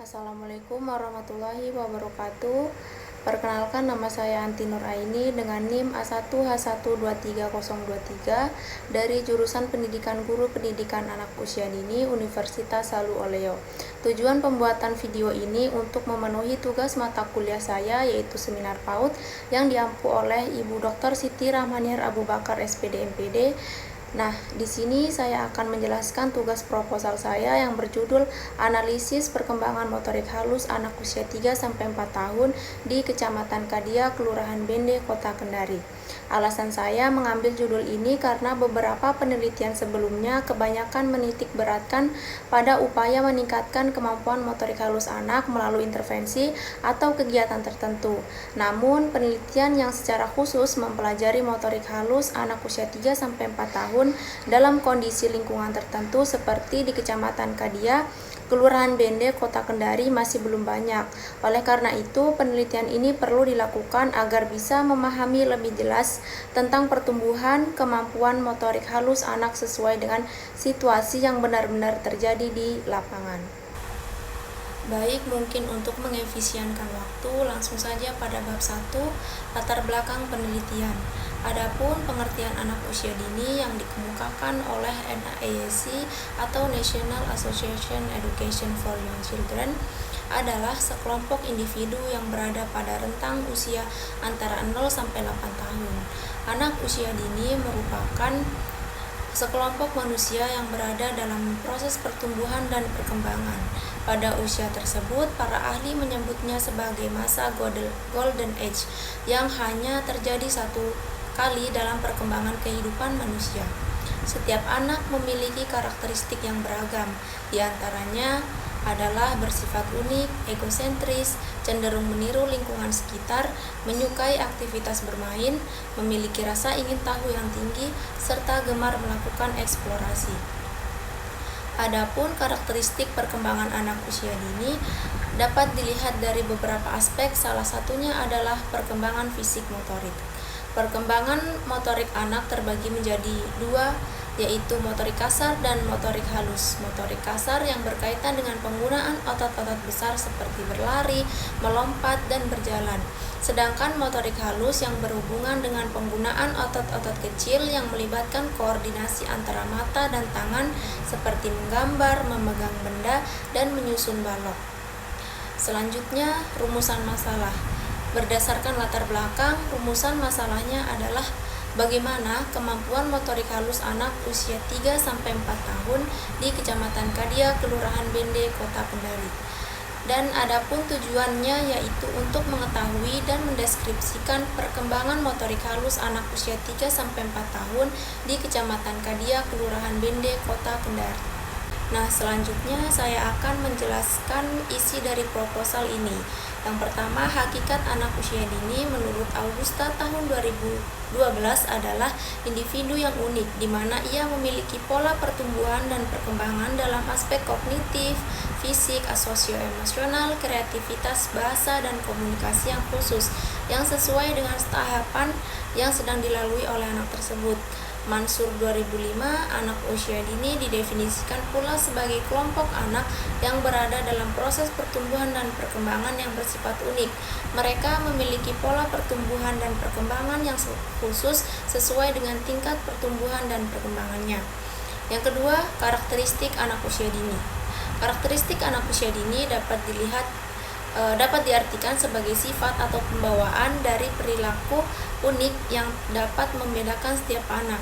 Assalamualaikum warahmatullahi wabarakatuh. Perkenalkan, nama saya Anti Nuraini dengan NIM A1H1230023 dari jurusan Pendidikan Guru Pendidikan Anak Usia Dini Universitas Salu Oleo. Tujuan pembuatan video ini untuk memenuhi tugas mata kuliah saya, yaitu seminar PAUD yang diampu oleh Ibu Dr. Siti Rahmaniar Abu Bakar SPD MPD. Nah, di sini saya akan menjelaskan tugas proposal saya yang berjudul Analisis Perkembangan Motorik Halus Anak Usia 3-4 tahun di Kecamatan Kadia, Kelurahan Bende, Kota Kendari. Alasan saya mengambil judul ini karena beberapa penelitian sebelumnya kebanyakan menitik beratkan pada upaya meningkatkan kemampuan motorik halus anak melalui intervensi atau kegiatan tertentu. Namun, penelitian yang secara khusus mempelajari motorik halus anak usia 3-4 tahun dalam kondisi lingkungan tertentu seperti di Kecamatan Kadia, Kelurahan Bende, Kota Kendari masih belum banyak. Oleh karena itu, penelitian ini perlu dilakukan agar bisa memahami lebih jelas tentang pertumbuhan kemampuan motorik halus anak sesuai dengan situasi yang benar-benar terjadi di lapangan. Baik, mungkin untuk mengefisienkan waktu, langsung saja pada bab 1, latar belakang penelitian. Adapun pengertian anak usia dini yang dikemukakan oleh NAEYC atau National Association Education for Young Children adalah sekelompok individu yang berada pada rentang usia antara 0 sampai 8 tahun. Anak usia dini merupakan sekelompok manusia yang berada dalam proses pertumbuhan dan perkembangan. Pada usia tersebut, para ahli menyebutnya sebagai masa Golden Age yang hanya terjadi satu kali dalam perkembangan kehidupan manusia. Setiap anak memiliki karakteristik yang beragam, di antaranya adalah bersifat unik, egosentris, cenderung meniru lingkungan sekitar, menyukai aktivitas bermain, memiliki rasa ingin tahu yang tinggi, serta gemar melakukan eksplorasi. Adapun karakteristik perkembangan anak usia dini dapat dilihat dari beberapa aspek, salah satunya adalah perkembangan fisik motorik. Perkembangan motorik anak terbagi menjadi dua, yaitu motorik kasar dan motorik halus. Motorik kasar yang berkaitan dengan penggunaan otot-otot besar seperti berlari, melompat, dan berjalan. Sedangkan motorik halus yang berhubungan dengan penggunaan otot-otot kecil yang melibatkan koordinasi antara mata dan tangan seperti menggambar, memegang benda, dan menyusun balok. Selanjutnya, rumusan masalah. Berdasarkan latar belakang, rumusan masalahnya adalah bagaimana kemampuan motorik halus anak usia 3-4 tahun di Kecamatan Kadia, Kelurahan Bende, Kota Kendari. Dan adapun tujuannya yaitu untuk mengetahui dan mendeskripsikan perkembangan motorik halus anak usia 3-4 tahun di Kecamatan Kadia, Kelurahan Bende, Kota Kendari. Nah, selanjutnya saya akan menjelaskan isi dari proposal ini. Yang pertama, hakikat anak usia dini menurut Augusta tahun 2012 adalah individu yang unik, di mana ia memiliki pola pertumbuhan dan perkembangan dalam aspek kognitif, fisik, sosio-emosional, kreativitas, bahasa, dan komunikasi yang khusus, yang sesuai dengan tahapan yang sedang dilalui oleh anak tersebut. Mansur 2005, anak usia dini didefinisikan pula sebagai kelompok anak yang berada dalam proses pertumbuhan dan perkembangan yang bersifat unik. Mereka memiliki pola pertumbuhan dan perkembangan yang khusus sesuai dengan tingkat pertumbuhan dan perkembangannya. Yang kedua, karakteristik anak usia dini. Karakteristik anak usia dini dapat diartikan sebagai sifat atau pembawaan dari perilaku unik yang dapat membedakan setiap anak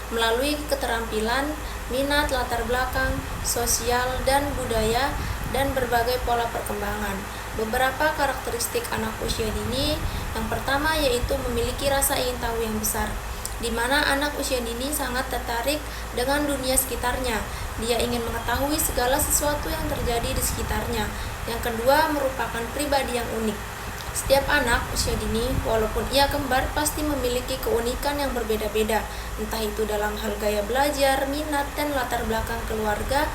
melalui keterampilan, minat, latar belakang, sosial, dan budaya, dan berbagai pola perkembangan. Beberapa karakteristik anak usia dini, yang pertama yaitu memiliki rasa ingin tahu yang besar, di mana anak usia dini sangat tertarik dengan dunia sekitarnya. Dia ingin mengetahui segala sesuatu yang terjadi di sekitarnya. Yang kedua, merupakan pribadi yang unik. Setiap anak usia dini, walaupun ia kembar, pasti memiliki keunikan yang berbeda-beda, entah itu dalam hal gaya belajar, minat, dan latar belakang keluarga,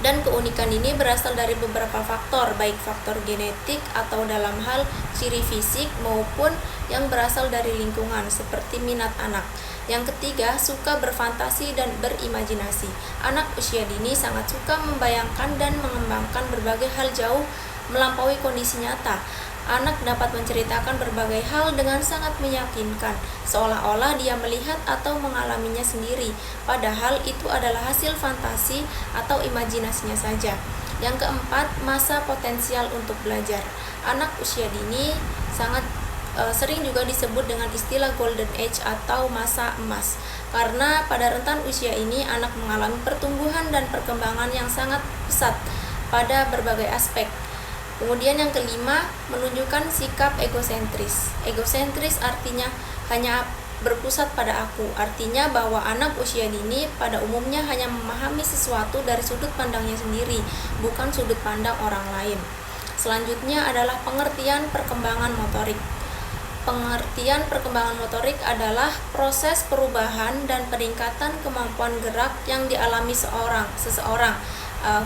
Dan keunikan ini berasal dari beberapa faktor, baik faktor genetik atau dalam hal ciri fisik maupun yang berasal dari lingkungan seperti minat anak. Yang ketiga, suka berfantasi dan berimajinasi. Anak usia dini sangat suka membayangkan dan mengembangkan berbagai hal jauh melampaui kondisi nyata. Anak dapat menceritakan berbagai hal dengan sangat meyakinkan, seolah-olah dia melihat atau mengalaminya sendiri, padahal itu adalah hasil fantasi atau imajinasinya saja. Yang keempat, masa potensial untuk belajar. Anak usia dini sangat sering juga disebut dengan istilah golden age atau masa emas, karena pada rentan usia ini anak mengalami pertumbuhan dan perkembangan yang sangat pesat pada berbagai aspek. Kemudian yang kelima, menunjukkan sikap egosentris. Egosentris artinya hanya berpusat pada aku, artinya bahwa anak usia dini pada umumnya hanya memahami sesuatu dari sudut pandangnya sendiri, bukan sudut pandang orang lain. Selanjutnya adalah pengertian perkembangan motorik. Pengertian perkembangan motorik adalah proses perubahan dan peningkatan kemampuan gerak yang dialami seseorang,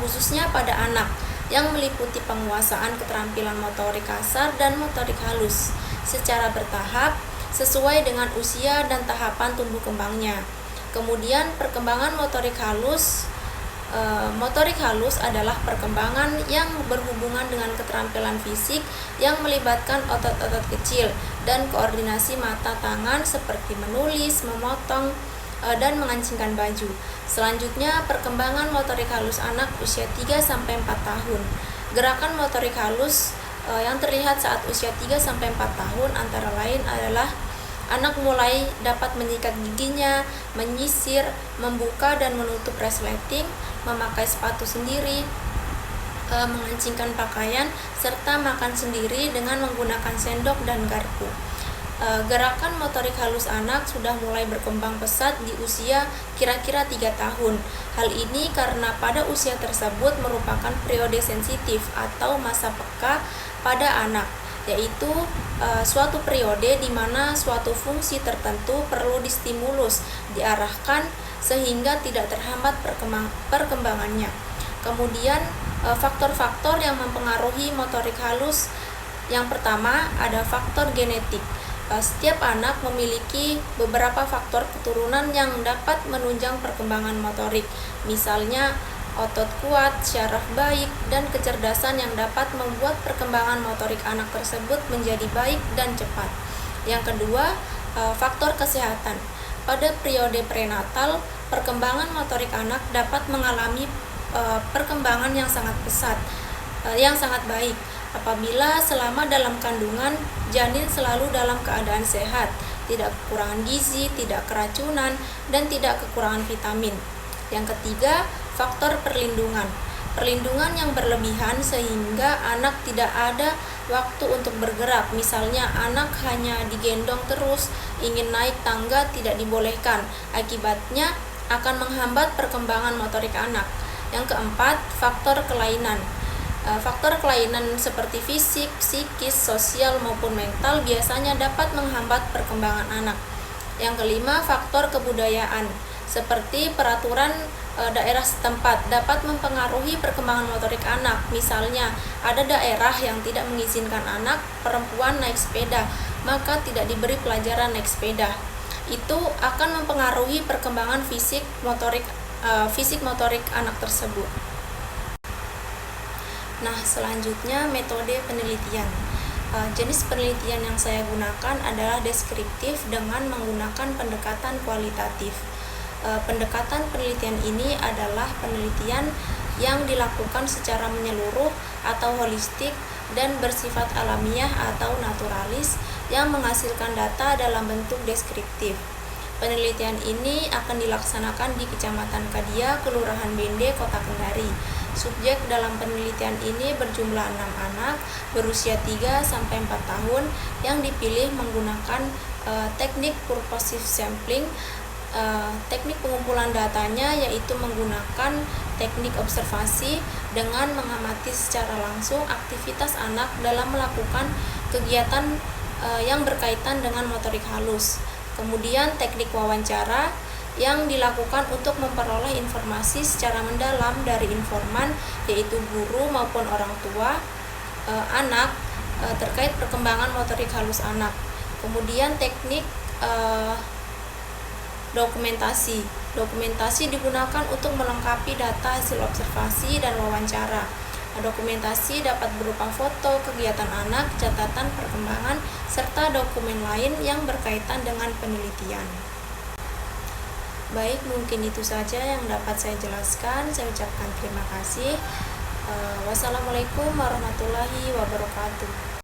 khususnya pada anak, yang meliputi penguasaan keterampilan motorik kasar dan motorik halus secara bertahap sesuai dengan usia dan tahapan tumbuh kembangnya. Kemudian perkembangan motorik halus. Motorik halus adalah perkembangan yang berhubungan dengan keterampilan fisik yang melibatkan otot-otot kecil dan koordinasi mata tangan seperti menulis, memotong, dan mengancingkan baju. Selanjutnya, perkembangan motorik halus anak usia 3-4 tahun. Gerakan motorik halus yang terlihat saat usia 3-4 tahun antara lain adalah anak mulai dapat menyikat giginya, menyisir, membuka dan menutup resleting, memakai sepatu sendiri, mengancingkan pakaian, serta makan sendiri dengan menggunakan sendok dan garpu. Gerakan motorik halus anak sudah mulai berkembang pesat di usia kira-kira 3 tahun. Hal ini karena pada usia tersebut merupakan periode sensitif atau masa peka pada anak, yaitu suatu periode di mana suatu fungsi tertentu perlu distimulus, diarahkan sehingga tidak terhambat perkembangannya. Kemudian faktor-faktor yang mempengaruhi motorik halus, yang pertama ada faktor genetik. Setiap anak memiliki beberapa faktor keturunan yang dapat menunjang perkembangan motorik, misalnya otot kuat, syaraf baik, dan kecerdasan yang dapat membuat perkembangan motorik anak tersebut menjadi baik dan cepat. Yang kedua, faktor kesehatan. Pada periode prenatal, perkembangan motorik anak dapat mengalami perkembangan yang sangat pesat, yang sangat baik. Apabila selama dalam kandungan, janin selalu dalam keadaan sehat, tidak kekurangan gizi, tidak keracunan, dan tidak kekurangan vitamin. Yang ketiga, faktor perlindungan. Perlindungan yang berlebihan sehingga anak tidak ada waktu untuk bergerak. Misalnya anak hanya digendong terus, ingin naik tangga tidak dibolehkan. Akibatnya akan menghambat perkembangan motorik anak. Yang keempat, faktor kelainan. Faktor kelainan seperti fisik, psikis, sosial maupun mental biasanya dapat menghambat perkembangan anak. Yang kelima, faktor kebudayaan seperti peraturan daerah setempat dapat mempengaruhi perkembangan motorik anak. Misalnya, ada daerah yang tidak mengizinkan anak perempuan naik sepeda, maka tidak diberi pelajaran naik sepeda. Itu akan mempengaruhi perkembangan fisik motorik anak tersebut. Nah, selanjutnya metode penelitian. Jenis penelitian yang saya gunakan adalah deskriptif dengan menggunakan pendekatan kualitatif. Pendekatan penelitian ini adalah penelitian yang dilakukan secara menyeluruh atau holistik dan bersifat alamiah atau naturalis yang menghasilkan data dalam bentuk deskriptif. Penelitian ini akan dilaksanakan di Kecamatan Kadia, Kelurahan Bende, Kota Kendari. Subjek dalam penelitian ini berjumlah 6 anak berusia 3-4 tahun yang dipilih menggunakan teknik purposive sampling. Teknik pengumpulan datanya yaitu menggunakan teknik observasi dengan mengamati secara langsung aktivitas anak dalam melakukan kegiatan yang berkaitan dengan motorik halus. Kemudian teknik wawancara yang dilakukan untuk memperoleh informasi secara mendalam dari informan, yaitu guru maupun orang tua anak terkait perkembangan motorik halus anak. Kemudian teknik dokumentasi. Dokumentasi digunakan untuk melengkapi data hasil observasi dan wawancara. Dokumentasi dapat berupa foto kegiatan anak, catatan perkembangan, serta dokumen lain yang berkaitan dengan penelitian. Baik, mungkin itu saja yang dapat saya jelaskan. Saya ucapkan terima kasih. Wassalamualaikum warahmatullahi wabarakatuh.